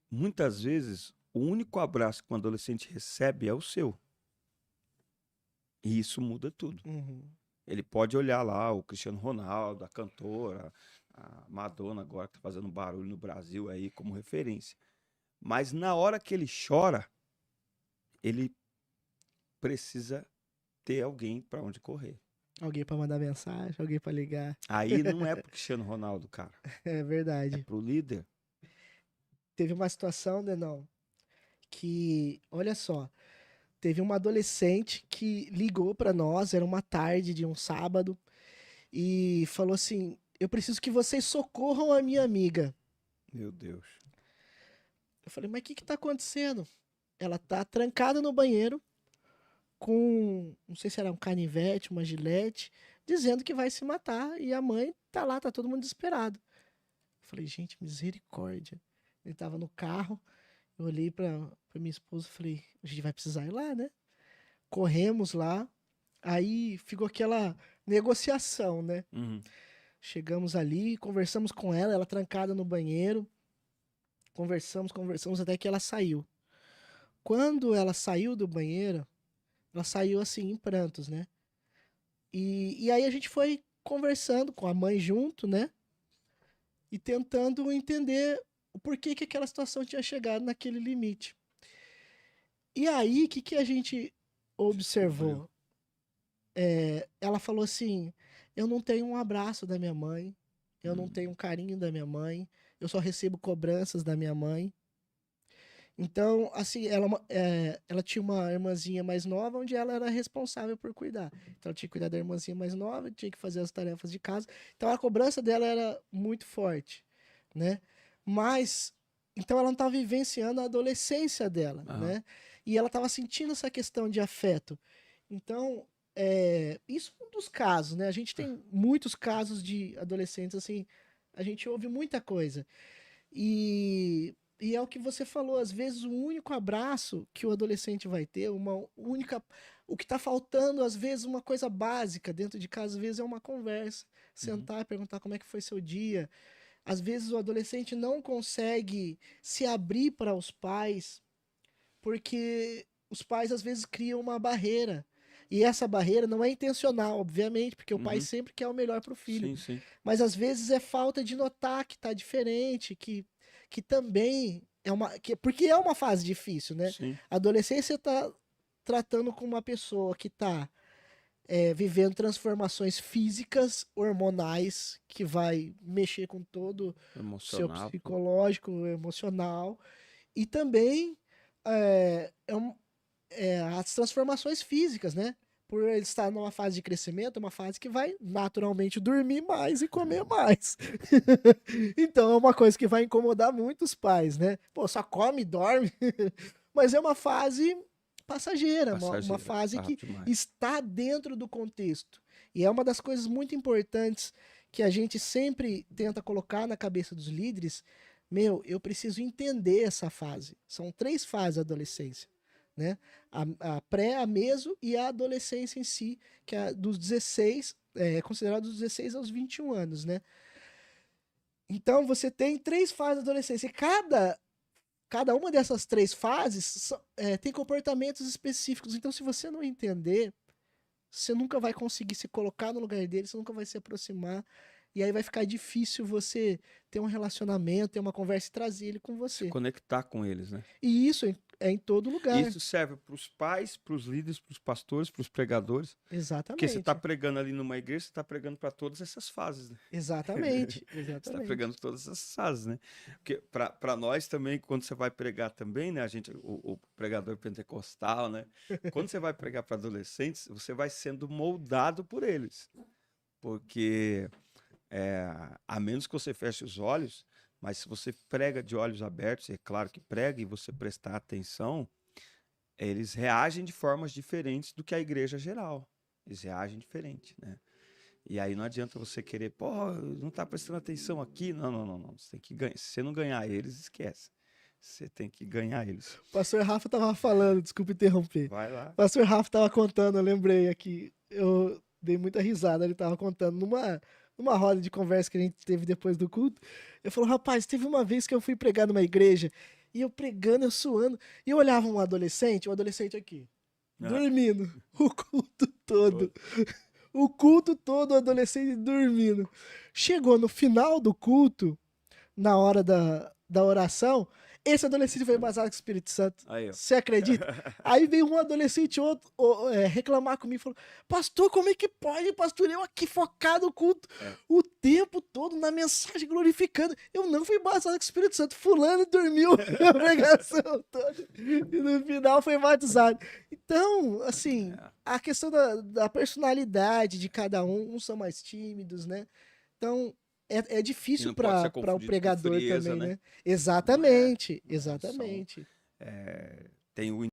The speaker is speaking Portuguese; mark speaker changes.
Speaker 1: muitas vezes, o único abraço que um adolescente recebe é o seu. E isso muda tudo.
Speaker 2: Uhum.
Speaker 1: Ele pode olhar lá o Cristiano Ronaldo, a cantora, a Madonna agora que tá fazendo barulho no Brasil aí como referência. Mas na hora que ele chora, ele precisa ter alguém para onde correr.
Speaker 2: Alguém pra mandar mensagem, alguém pra ligar.
Speaker 1: Aí não é pro Cristiano Ronaldo, cara.
Speaker 2: É
Speaker 1: É
Speaker 2: verdade.
Speaker 1: pro líder.
Speaker 2: Teve uma situação, né, não, que, olha só, teve uma adolescente que ligou pra nós, era uma tarde de um sábado, e falou assim: eu preciso que vocês socorram a minha amiga.
Speaker 1: Meu Deus.
Speaker 2: Eu falei, mas o que que tá acontecendo? Ela tá trancada no banheiro com, não sei se era um canivete, uma gilete, dizendo que vai se matar, e a mãe tá lá, tá todo mundo desesperado. Eu falei, gente, misericórdia. Ele tava no carro, eu olhei pra minha esposa e falei, a gente vai precisar ir lá, né? Corremos lá, aí ficou aquela negociação, né?
Speaker 1: Uhum.
Speaker 2: Chegamos ali, conversamos com ela, ela trancada no banheiro, conversamos até que ela saiu. Quando ela saiu do banheiro, ela saiu assim, em prantos, né? E aí a gente foi conversando com a mãe junto, né? E tentando entender o porquê que aquela situação tinha chegado naquele limite. E aí, o que, que a gente
Speaker 1: Descobriu.
Speaker 2: observou? Ela falou assim: eu não tenho um abraço da minha mãe, eu não tenho um carinho da minha mãe, eu só recebo cobranças da minha mãe. Então, assim, ela tinha uma irmãzinha mais nova, onde ela era responsável por cuidar. Então, ela tinha que cuidar da irmãzinha mais nova, tinha que fazer as tarefas de casa. Então, a cobrança dela era muito forte, né? Mas, então, ela não estava vivenciando a adolescência dela,
Speaker 1: Aham.
Speaker 2: né? E ela estava sentindo essa questão de afeto. Então, isso é um dos casos, né? A gente tem muitos casos de adolescentes, assim, a gente ouve muita coisa. E é o que você falou, às vezes o único abraço que o adolescente vai ter, uma única. O que está faltando, às vezes, uma coisa básica dentro de casa, às vezes é uma conversa.
Speaker 1: Uhum.
Speaker 2: Sentar e perguntar como é que foi seu dia. Às vezes o adolescente não consegue se abrir para os pais, porque os pais às vezes criam uma barreira. E essa barreira não é intencional, obviamente, porque o pai
Speaker 1: Uhum.
Speaker 2: sempre quer o melhor para o filho.
Speaker 1: Sim, sim.
Speaker 2: Mas às vezes é falta de notar que tá diferente, que também é uma. Porque é uma fase difícil, né?
Speaker 1: Sim.
Speaker 2: A adolescência tá tratando com uma pessoa que tá vivendo transformações físicas, hormonais, que vai mexer com todo o seu
Speaker 1: Emocional, tudo.
Speaker 2: psicológico, emocional, e também é, é um- as transformações físicas, né? Por ele estar numa fase de crescimento, é uma fase que vai naturalmente dormir mais e comer mais. Então é uma coisa que vai incomodar muito os pais, né? Pô, só come e dorme. Mas é uma fase passageira, uma
Speaker 1: Passageira,
Speaker 2: fase
Speaker 1: passa
Speaker 2: que
Speaker 1: rápido demais.
Speaker 2: está dentro do contexto. E é uma das coisas muito importantes que a gente sempre tenta colocar na cabeça dos líderes. Meu, eu preciso entender essa fase. São 3 fases da adolescência, né? A pré, a meso e a adolescência em si, que é dos 16, é considerado dos 16 aos 21 anos, né? Então você tem 3 fases da adolescência. E cada uma dessas 3 fases tem comportamentos específicos. Então, se você não entender, você nunca vai conseguir se colocar no lugar dele, você nunca vai se aproximar. E aí vai ficar difícil você ter um relacionamento, ter uma conversa e trazer ele com
Speaker 1: Se
Speaker 2: você.
Speaker 1: conectar com eles, né?
Speaker 2: E isso é em todo lugar.
Speaker 1: Isso serve para os pais, para os líderes, para os pastores, para os pregadores. Porque você está
Speaker 2: Exatamente.
Speaker 1: pregando ali numa igreja, você está pregando para todas essas fases, né?
Speaker 2: Exatamente.
Speaker 1: Você está
Speaker 2: Exatamente.
Speaker 1: pregando todas essas fases, né? Porque para nós também, quando você vai pregar também, né? A gente, o pregador pentecostal, né? Quando você vai pregar para adolescentes, você vai sendo moldado por eles. Porque a menos que você feche os olhos, mas se você prega de olhos abertos, é claro que prega e você prestar atenção, eles reagem de formas diferentes do que a igreja geral. Eles reagem diferente, né? E aí não adianta você querer, pô, não tá prestando atenção aqui. Não, não, não, não. Você tem que ganhar. Se você não ganhar eles, esquece. Você tem que ganhar eles.
Speaker 2: O pastor Rafa tava falando, desculpa interromper.
Speaker 1: Vai lá.
Speaker 2: O pastor Rafa tava contando, eu lembrei aqui. Eu dei muita risada, ele tava contando numa roda de conversa que a gente teve depois do culto. Ele falou, rapaz, teve uma vez que eu fui pregar numa igreja E eu pregando, eu suando. E eu olhava um adolescente aqui, dormindo. O culto todo. O culto todo, o adolescente dormindo. Chegou no final do culto, na hora da oração, esse adolescente foi embasado com o Espírito Santo.
Speaker 1: Aí, ó.
Speaker 2: Você acredita? Aí veio um adolescente outro reclamar comigo e falou: pastor, como é que pode, pastor? Eu aqui focado no culto o tempo todo na mensagem glorificando. Eu não fui embasado com o Espírito Santo. Fulano dormiu a pregação toda. E no final foi batizado. Então, assim, a questão da personalidade de cada um, uns são mais tímidos, né? Então, é difícil para o pregador
Speaker 1: frieza,
Speaker 2: também,
Speaker 1: né?
Speaker 2: né? Exatamente, exatamente.
Speaker 1: Tem o